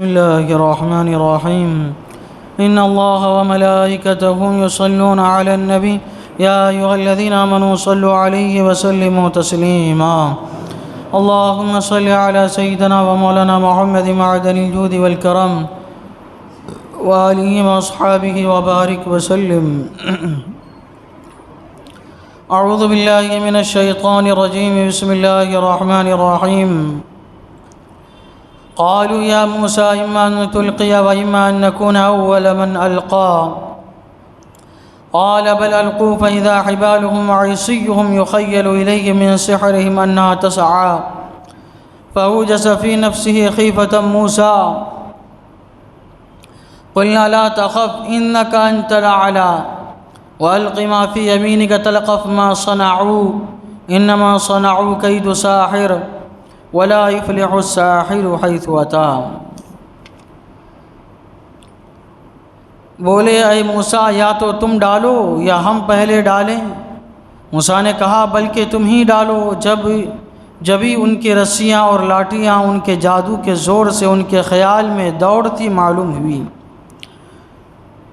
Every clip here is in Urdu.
بسم الله الرحمن الرحيم إن الله وملائكته يصلون على النبي يا أيها الذين آمنوا صلوا عليه وسلموا تسليما اللهم صل على سيدنا ومولانا محمد معدن الجود والكرم وآله وأصحابه وبارك وسلم أعوذ بالله من الشيطان الرجيم بسم الله الرحمن الرحيم قالوا يا موسى إما أن تلقي وإما أن نكون أول من ألقى قال بل ألقوا فإذا حبالهم وعصيهم يخيل إليه من سحرهم أنها تسعى فأوجس في نفسه خيفة موسى قلنا لا تخف إنك أنت الأعلى وألق ما في يمينك تلقف ما صنعوا إنما صنعوا كيد ساحر ولا يفلح الساحر حيث أتى۔ بولے اے موسیٰ یا تو تم ڈالو یا ہم پہلے ڈالیں؟ موسیٰ نے کہا بلکہ تم ہی ڈالو۔ جبھی ان کی رسیاں اور لاٹیاں ان کے جادو کے زور سے ان کے خیال میں دوڑتی معلوم ہوئی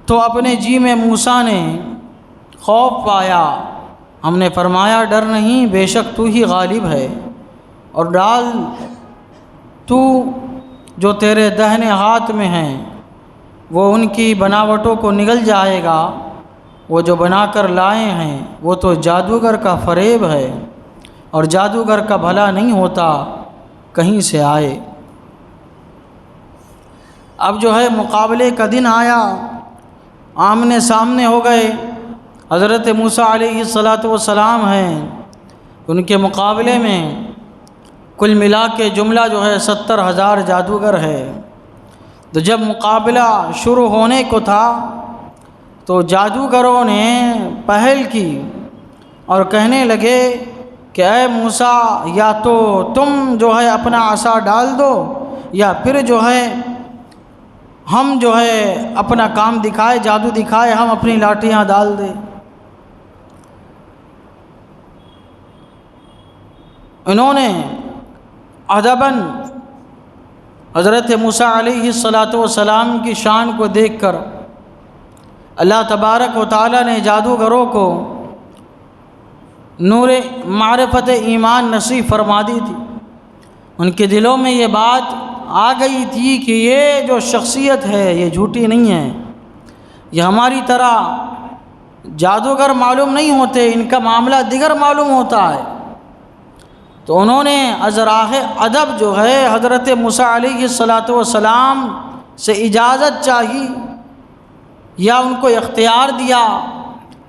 تو اپنے جی میں موسیٰ نے خوف پایا۔ ہم نے فرمایا ڈر نہیں، بے شک تو ہی غالب ہے، اور ڈال تو جو تیرے دہنے ہاتھ میں ہیں وہ ان کی بناوٹوں کو نگل جائے گا۔ وہ جو بنا کر لائے ہیں وہ تو جادوگر کا فریب ہے، اور جادوگر کا بھلا نہیں ہوتا کہیں سے آئے۔ اب جو ہے مقابلے کا دن آیا، آمنے سامنے ہو گئے۔ حضرت موسیٰ علیہ السلام ہیں، ان کے مقابلے میں کل ملا کے جملہ جو ہے 70,000 جادوگر ہے۔ تو جب مقابلہ شروع ہونے کو تھا تو جادوگروں نے پہل کی اور کہنے لگے کہ اے موسیٰ یا تو تم جو ہے اپنا عصا ڈال دو یا پھر جو ہے ہم جو ہے اپنا کام دکھائے، جادو دکھائے، ہم اپنی لاٹیاں ڈال دیں۔ انہوں نے ادباً حضرت موسیٰ علیہ السلام کی شان کو دیکھ کر اللہ تبارک و تعالیٰ نے جادوگروں کو نور معرفت ایمان نصیب فرما دی تھی۔ ان کے دلوں میں یہ بات آ گئی تھی کہ یہ جو شخصیت ہے یہ جھوٹی نہیں ہے، یہ ہماری طرح جادوگر معلوم نہیں ہوتے، ان کا معاملہ دیگر معلوم ہوتا ہے۔ تو انہوں نے از راہ ادب جو ہے حضرت موسیٰ علیہ السلام سے اجازت چاہی یا ان کو اختیار دیا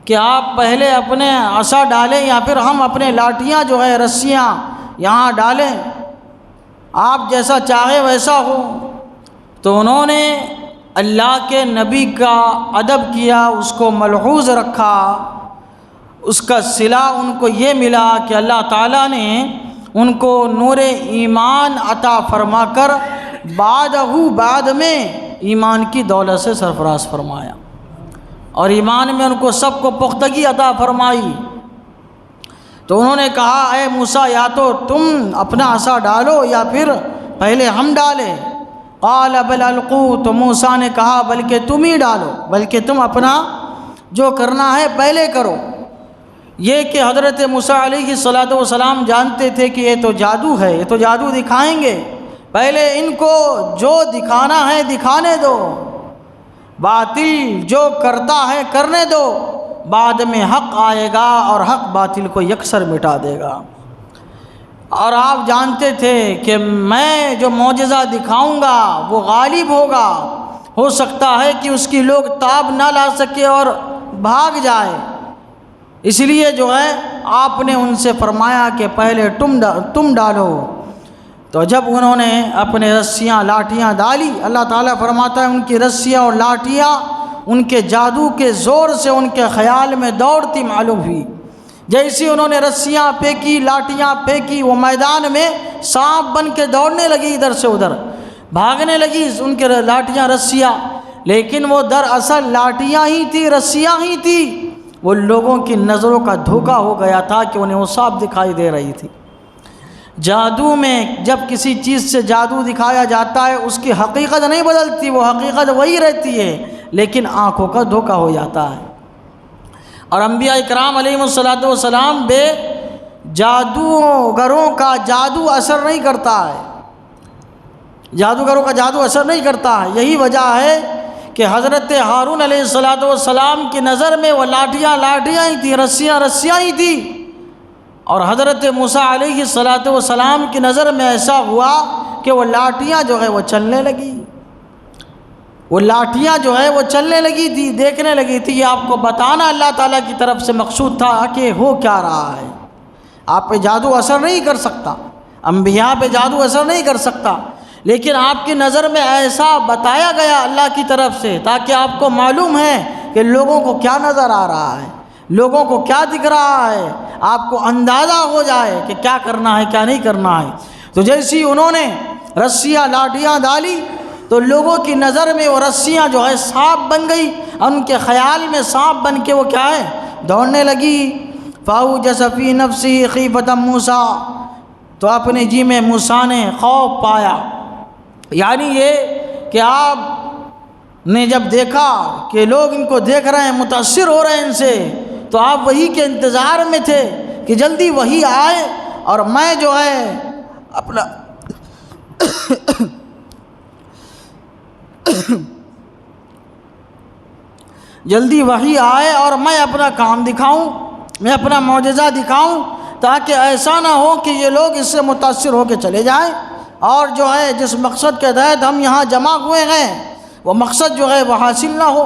کہ آپ پہلے اپنے عصا ڈالیں یا پھر ہم اپنے لاٹیاں جو ہے رسیاں یہاں ڈالیں، آپ جیسا چاہے ویسا ہو۔ تو انہوں نے اللہ کے نبی کا ادب کیا، اس کو ملحوظ رکھا۔ اس کا صلہ ان کو یہ ملا کہ اللہ تعالیٰ نے ان کو نور ایمان عطا فرما کر بعد میں ایمان کی دولت سے سرفراز فرمایا، اور ایمان میں ان کو سب کو پختگی عطا فرمائی۔ تو انہوں نے کہا اے موسیٰ یا تو تم اپنا عصا ڈالو یا پھر پہلے ہم ڈالیں۔ قال بل القوا، تو موسیٰ نے کہا بلکہ تم ہی ڈالو، بلکہ تم اپنا جو کرنا ہے پہلے کرو۔ یہ کہ حضرت موسیٰ علیہ السلام جانتے تھے کہ یہ تو جادو ہے، یہ تو جادو دکھائیں گے، پہلے ان کو جو دکھانا ہے دکھانے دو، باطل جو کرتا ہے کرنے دو، بعد میں حق آئے گا اور حق باطل کو یکسر مٹا دے گا۔ اور آپ جانتے تھے کہ میں جو معجزہ دکھاؤں گا وہ غالب ہوگا، ہو سکتا ہے کہ اس کی لوگ تاب نہ لا سکے اور بھاگ جائے، اس لیے جو ہے آپ نے ان سے فرمایا کہ پہلے تم ڈالو۔ تو جب انہوں نے اپنے رسیاں لاٹیاں ڈالی، اللہ تعالیٰ فرماتا ہے ان کی رسیاں اور لاٹیاں ان کے جادو کے زور سے ان کے خیال میں دوڑتی معلوم ہوئی۔ جیسی انہوں نے رسیاں پھینکی، لاٹیاں پھینکی، وہ میدان میں سانپ بن کے دوڑنے لگی، ادھر سے ادھر بھاگنے لگی ان کے لاٹیاں رسیاں، لیکن وہ دراصل لاٹیاں ہی تھی، رسیاں ہی تھی۔ وہ لوگوں کی نظروں کا دھوکہ ہو گیا تھا کہ انہیں وہ سانپ دکھائی دے رہی تھی۔ جادو میں جب کسی چیز سے جادو دکھایا جاتا ہے اس کی حقیقت نہیں بدلتی، وہ حقیقت وہی رہتی ہے، لیکن آنکھوں کا دھوکہ ہو جاتا ہے۔ اور انبیاء اکرام علیہم الصلوۃ والسلام بے جادوگروں کا جادو اثر نہیں کرتا ہے، جادوگروں کا جادو اثر نہیں کرتا ہے۔ یہی وجہ ہے کہ حضرت ہارون علیہ الصلوۃ والسلام کی نظر میں وہ لاٹھیاں ہی تھیں، رسیاں ہی تھیں، اور حضرت موسیٰ علیہ الصلوۃ والسلام کی نظر میں ایسا ہوا کہ وہ لاٹھیاں جو ہے وہ چلنے لگی، وہ لاٹھیاں جو ہے وہ چلنے لگی تھی، دیکھنے لگی تھی۔ یہ آپ کو بتانا اللہ تعالیٰ کی طرف سے مقصود تھا کہ ہو کیا رہا ہے۔ آپ پہ جادو اثر نہیں کر سکتا، انبیاء پہ جادو اثر نہیں کر سکتا، لیکن آپ کی نظر میں ایسا بتایا گیا اللہ کی طرف سے تاکہ آپ کو معلوم ہے کہ لوگوں کو کیا نظر آ رہا ہے، لوگوں کو کیا دکھ رہا ہے، آپ کو اندازہ ہو جائے کہ کیا کرنا ہے کیا نہیں کرنا ہے۔ تو جیسی انہوں نے رسیاں لاٹھیاں ڈالی تو لوگوں کی نظر میں وہ رسیاں جو ہے سانپ بن گئی، ان کے خیال میں سانپ بن کے وہ کیا ہے دوڑنے لگی۔ فَأَوْجَسَ فِي نَفْسِهِ خِيفَةً مُوسَىٰ، تو اپنے جی میں موسیٰ نے خوف پایا، یعنی یہ کہ آپ نے جب دیکھا کہ لوگ ان کو دیکھ رہے ہیں، متاثر ہو رہے ہیں ان سے، تو آپ وحی کے انتظار میں تھے کہ جلدی وحی آئے اور میں جو ہے اپنا جلدی وحی آئے اور میں اپنا کام دکھاؤں، میں اپنا معجزہ دکھاؤں، تاکہ ایسا نہ ہو کہ یہ لوگ اس سے متاثر ہو کے چلے جائیں، اور جو ہے جس مقصد کے تحت ہم یہاں جمع ہوئے ہیں وہ مقصد جو ہے وہ حاصل نہ ہو۔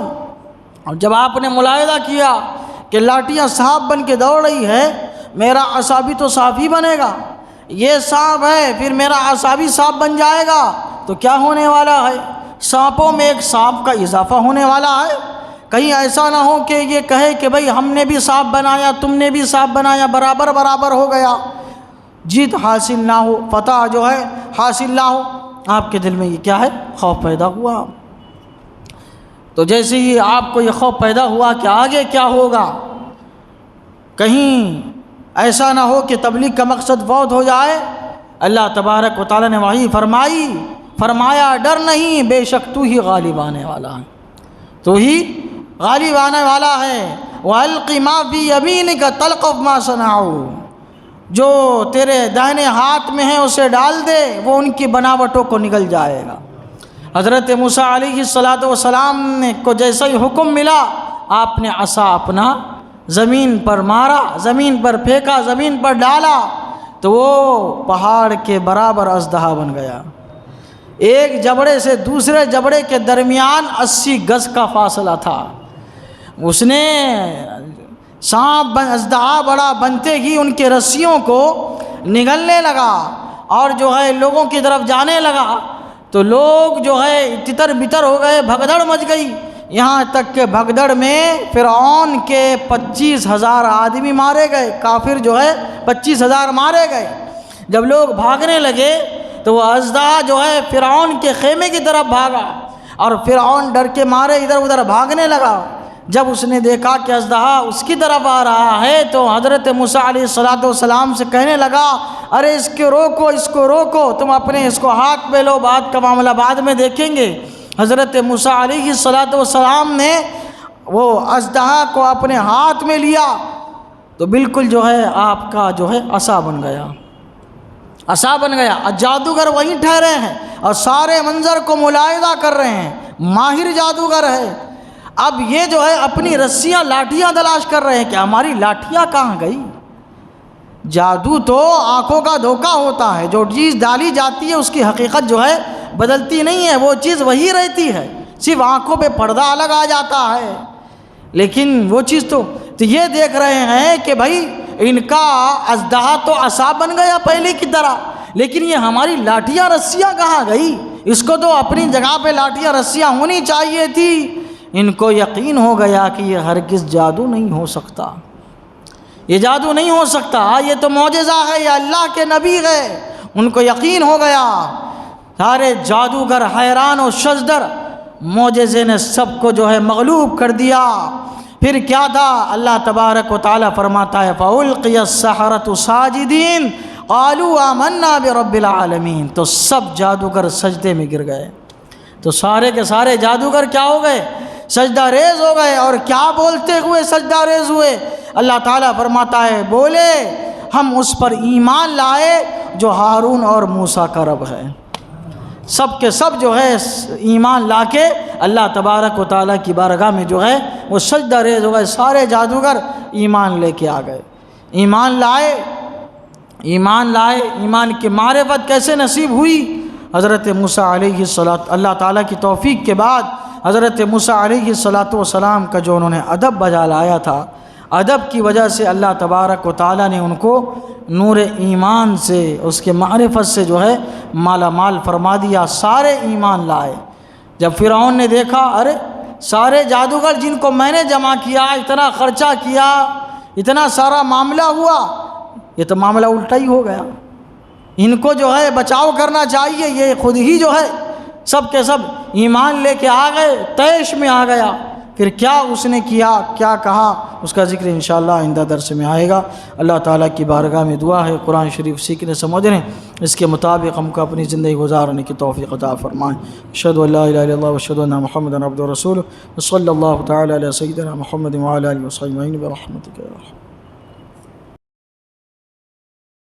اور جب آپ نے ملاحظہ کیا کہ لاٹیاں سانپ بن کے دوڑ رہی ہے، میرا عصا بھی تو سانپ ہی بنے گا، یہ سانپ ہے پھر میرا عصا بھی سانپ بن جائے گا، تو کیا ہونے والا ہے؟ سانپوں میں ایک سانپ کا اضافہ ہونے والا ہے۔ کہیں ایسا نہ ہو کہ یہ کہے کہ بھئی ہم نے بھی سانپ بنایا تم نے بھی سانپ بنایا، برابر ہو گیا، جیت حاصل نہ ہو، فتح جو ہے حاصل نہ ہو۔ آپ کے دل میں یہ کیا ہے؟ خوف پیدا ہوا۔ تو جیسے ہی آپ کو یہ خوف پیدا ہوا کہ آگے کیا ہوگا، کہیں ایسا نہ ہو کہ تبلیغ کا مقصد فوت ہو جائے، اللہ تبارک و تعالیٰ نے وحی فرمایا ڈر نہیں، بے شک تو ہی غالب آنے والا ہے، تو ہی غالب آنے والا ہے۔ وَأَلْقِ مَا فِي يَمِينِكَ تَلْقَفْ مَا صَنَعُوا، جو تیرے دائنے ہاتھ میں ہے اسے ڈال دے، وہ ان کی بناوٹوں کو نگل جائے گا۔ حضرت موسیٰ علیہ الصلوۃ والسلام کو جیسا ہی حکم ملا، آپ نے عصا اپنا زمین پر مارا، زمین پر پھینکا، زمین پر ڈالا، تو وہ پہاڑ کے برابر اژدہا بن گیا۔ ایک جبڑے سے دوسرے جبڑے کے درمیان 80 گز کا فاصلہ تھا۔ اس نے سانپ اژدہا بڑا بنتے ہی ان کے رسیوں کو نگلنے لگا اور جو ہے لوگوں کی طرف جانے لگا، تو لوگ جو ہے تتر بتر ہو گئے، بھگدڑ مچ گئی، یہاں تک کہ بھگدڑ میں فرعون کے 25,000 آدمی مارے گئے، کافر جو ہے 25,000 مارے گئے۔ جب لوگ بھاگنے لگے تو وہ اژدہا جو ہے فرعون کے خیمے کی طرف بھاگا، اور فرعون ڈر کے مارے ادھر ادھر بھاگنے لگا۔ جب اس نے دیکھا کہ اژدہا اس کی طرف آ رہا ہے تو حضرت موسیٰ علیہ الصلوۃ والسلام سے کہنے لگا، ارے اس کو روکو، تم اپنے اس کو ہاتھ پہ لو، بات کا معاملہ بعد میں دیکھیں گے۔ حضرت موسیٰ علیہ الصلوۃ والسلام نے وہ اژدہا کو اپنے ہاتھ میں لیا تو بالکل جو ہے آپ کا جو ہے عصا بن گیا، عصا بن گیا۔ جادوگر وہیں ٹھہرے ہیں اور سارے منظر کو ملاحظہ کر رہے ہیں، ماہر جادوگر ہے۔ اب یہ جو ہے اپنی رسیاں لاٹھیاں تلاش کر رہے ہیں کہ ہماری لاٹھیاں کہاں گئی۔ جادو تو آنکھوں کا دھوکہ ہوتا ہے، جو چیز ڈالی جاتی ہے اس کی حقیقت جو ہے بدلتی نہیں ہے، وہ چیز وہی رہتی ہے، صرف آنکھوں پہ پردہ الگ آ جاتا ہے، لیکن وہ چیز تو یہ دیکھ رہے ہیں کہ بھائی ان کا اژدہا تو عصا بن گیا پہلے کی طرح، لیکن یہ ہماری لاٹھیاں رسیاں کہاں گئی؟ اس کو تو اپنی جگہ پہ لاٹھیاں رسیاں ہونی چاہیے تھی۔ ان کو یقین ہو گیا کہ یہ ہرگز جادو نہیں ہو سکتا، یہ جادو نہیں ہو سکتا، یہ تو معجزہ ہے، یہ اللہ کے نبی ہے۔ ان کو یقین ہو گیا، سارے جادوگر حیران و شزدر، معجزے نے سب کو جو ہے مغلوب کر دیا۔ پھر کیا تھا؟ اللہ تبارک و تعالیٰ فرماتا ہے فَأُلْقِيَ السَّحَرَةُ سَاجِدِينَ، قالوا آمنا برب العالمین، تو سب جادوگر سجدے میں گر گئے۔ تو سارے کے سارے جادوگر کیا ہو گئے؟ سجدہ ریز ہو گئے۔ اور کیا بولتے ہوئے سجدہ ریز ہوئے؟ اللہ تعالیٰ فرماتا ہے بولے ہم اس پر ایمان لائے جو ہارون اور موسیٰ کا رب ہے۔ سب کے سب جو ہے ایمان لا کے اللہ تبارک و تعالیٰ کی بارگاہ میں جو ہے وہ سجدہ ریز ہو گئے۔ سارے جادوگر ایمان لے کے آ گئے، ایمان لائے۔ ایمان کی معرفت کیسے نصیب ہوئی؟ حضرت موسیٰ علیہ الصلاۃ، اللہ تعالیٰ کی توفیق کے بعد حضرت موسیٰ علیہ الصلاۃ والسلام کا جو انہوں نے ادب بجا لایا تھا، ادب کی وجہ سے اللہ تبارک و تعالیٰ نے ان کو نور ایمان سے، اس کے معرفت سے جو ہے مالا مال فرما دیا۔ سارے ایمان لائے۔ جب فرعون نے دیکھا ارے سارے جادوگر جن کو میں نے جمع کیا، اتنا خرچہ کیا، اتنا سارا معاملہ ہوا، یہ تو معاملہ الٹا ہی ہو گیا، ان کو جو ہے بچاؤ کرنا چاہیے، یہ خود ہی جو ہے سب کے سب ایمان لے کے آ گئے، طیش میں آ گیا۔ پھر کیا اس نے کیا، کیا کہا، اس کا ذکر انشاءاللہ آئندہ درس میں آئے گا۔ اللہ تعالیٰ کی بارگاہ میں دعا ہے قرآن شریف سیکھنے سمجھنے، اس کے مطابق ہم کو اپنی زندگی گزارنے کی توفیق عطا فرمائیں۔ اشہد ان لا الہ الا اللہ واشہد ان محمدا عبدہ ورسولہ، وصلی اللہ تعالی علی سیدنا محمد وعلی آلہ وصحبہ اجمعین برحمتک یا ارحم۔